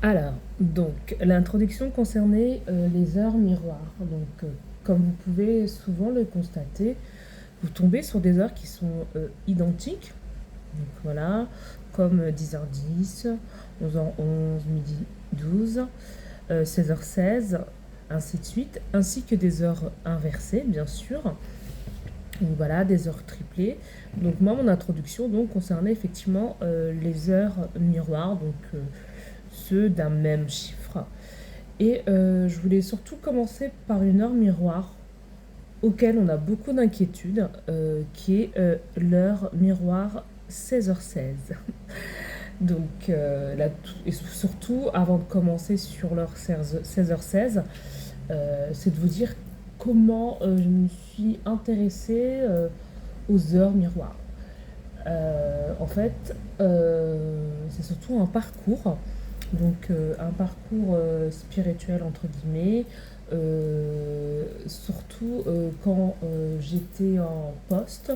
Alors, donc, l'introduction concernait les heures miroirs. Comme vous pouvez souvent le constater, vous tombez sur des heures qui sont identiques. Donc voilà, comme 10h10, 11h11, midi 12, 16h16, ainsi de suite, ainsi que des heures inversées, bien sûr. Donc voilà, des heures triplées. Donc moi, mon introduction donc concernait effectivement les heures miroirs, ceux d'un même chiffre. Et je voulais surtout commencer par une heure miroir auquel on a beaucoup d'inquiétudes, qui est l'heure miroir 16h16. Et surtout, avant de commencer sur l'heure 16h16, c'est de vous dire comment je me suis intéressée aux heures miroirs. En fait, c'est surtout un parcours, un parcours spirituel entre guillemets, surtout quand j'étais en poste,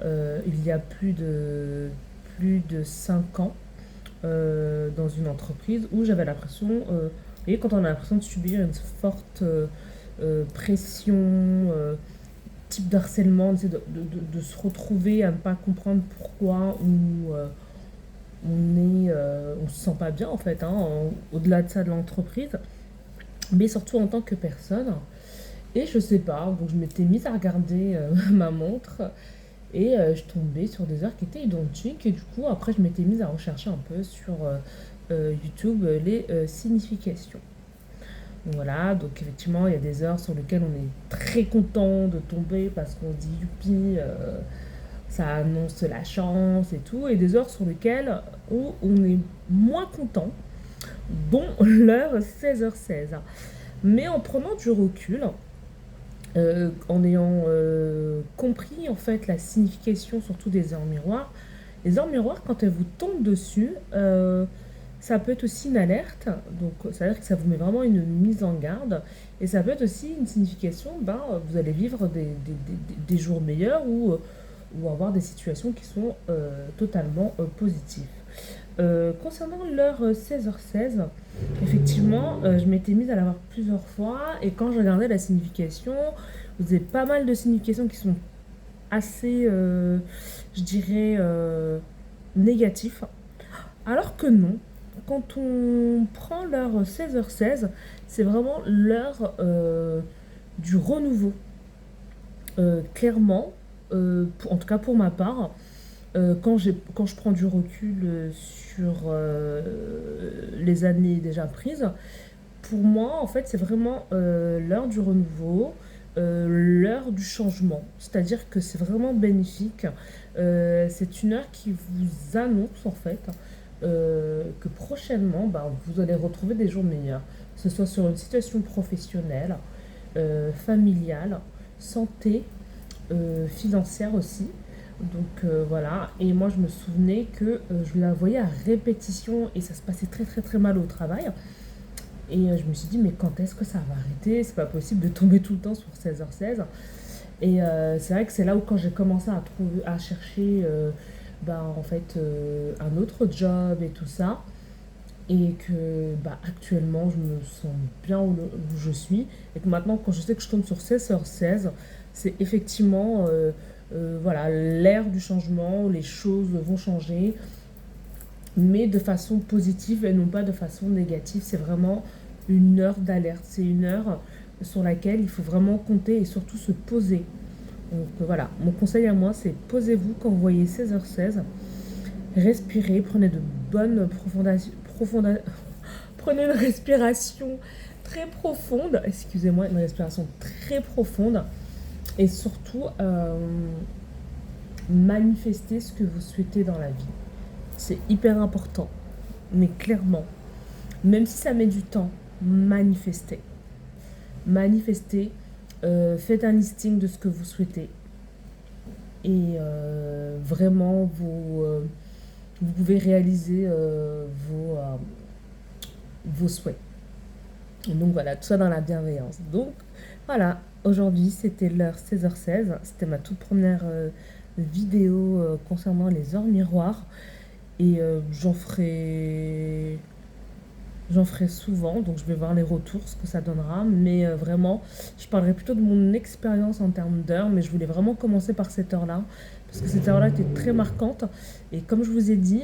il y a plus de 5 ans, dans une entreprise où j'avais l'impression, et quand on a l'impression de subir une forte pression, type d'harcèlement, de se retrouver à ne pas comprendre pourquoi on se sent pas bien en fait, hein, au-delà de ça de l'entreprise, mais surtout en tant que personne. Et je sais pas, donc je m'étais mise à regarder ma montre et je tombais sur des heures qui étaient identiques. Et du coup, après, je m'étais mise à rechercher un peu sur YouTube les significations. Donc voilà, donc effectivement, il y a des heures sur lesquelles on est très content de tomber parce qu'on dit youpi, ça annonce la chance et tout, et des heures sur lesquelles où on est moins content, dont l'heure 16h16. Mais en prenant du recul, en ayant compris en fait la signification surtout des heures miroirs, les heures miroirs, quand elles vous tombent dessus, ça peut être aussi une alerte, donc ça veut dire que ça vous met vraiment une mise en garde, et ça peut être aussi une signification, vous allez vivre des jours meilleurs ou avoir des situations qui sont totalement positives. Concernant l'heure 16h16, effectivement, je m'étais mise à la voir plusieurs fois, et quand je regardais la signification, vous avez pas mal de significations qui sont assez, je dirais, négatifs. Alors que non, quand on prend l'heure 16h16, c'est vraiment l'heure du renouveau. Clairement, en tout cas pour ma part, quand je prends du recul sur les années déjà prises, pour moi, en fait, c'est vraiment l'heure du renouveau, l'heure du changement. C'est-à-dire que c'est vraiment bénéfique. C'est une heure qui vous annonce, en fait, que prochainement, vous allez retrouver des jours meilleurs. Que ce soit sur une situation professionnelle, familiale, santé, financière aussi. Voilà, et moi je me souvenais que je la voyais à répétition et ça se passait très très très mal au travail. Et je me suis dit, mais quand est-ce que ça va arrêter? C'est pas possible de tomber tout le temps sur 16h16. Et c'est vrai que c'est là où quand j'ai commencé à chercher en fait un autre job et tout ça, et que actuellement je me sens bien où je suis, et que maintenant quand je sais que je tombe sur 16h16, c'est effectivement voilà, l'ère du changement, où les choses vont changer, mais de façon positive et non pas de façon négative. C'est vraiment une heure d'alerte, c'est une heure sur laquelle il faut vraiment compter et surtout se poser. Voilà, mon conseil à moi, c'est posez-vous quand vous voyez 16h16, respirez, prenez de bonnes prenez une respiration très profonde, excusez-moi, une respiration très profonde, et surtout manifestez ce que vous souhaitez dans la vie. C'est hyper important, mais clairement, même si ça met du temps, manifestez. Manifestez, faites un listing de ce que vous souhaitez. Et vraiment, vous pouvez réaliser vos souhaits. Donc voilà, tout ça dans la bienveillance. Donc voilà, aujourd'hui c'était l'heure 16h16. C'était ma toute première vidéo concernant les heures miroirs. Et j'en ferai J'en ferai souvent, donc je vais voir les retours, ce que ça donnera. Mais vraiment, je parlerai plutôt de mon expérience en termes d'heures, mais je voulais vraiment commencer par cette heure-là, parce que cette heure-là était très marquante. Et comme je vous ai dit,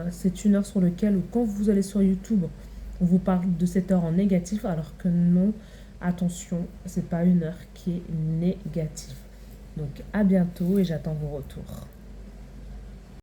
c'est une heure sur laquelle, quand vous allez sur YouTube, on vous parle de cette heure en négatif, alors que non, attention, c'est pas une heure qui est négative. Donc à bientôt et j'attends vos retours.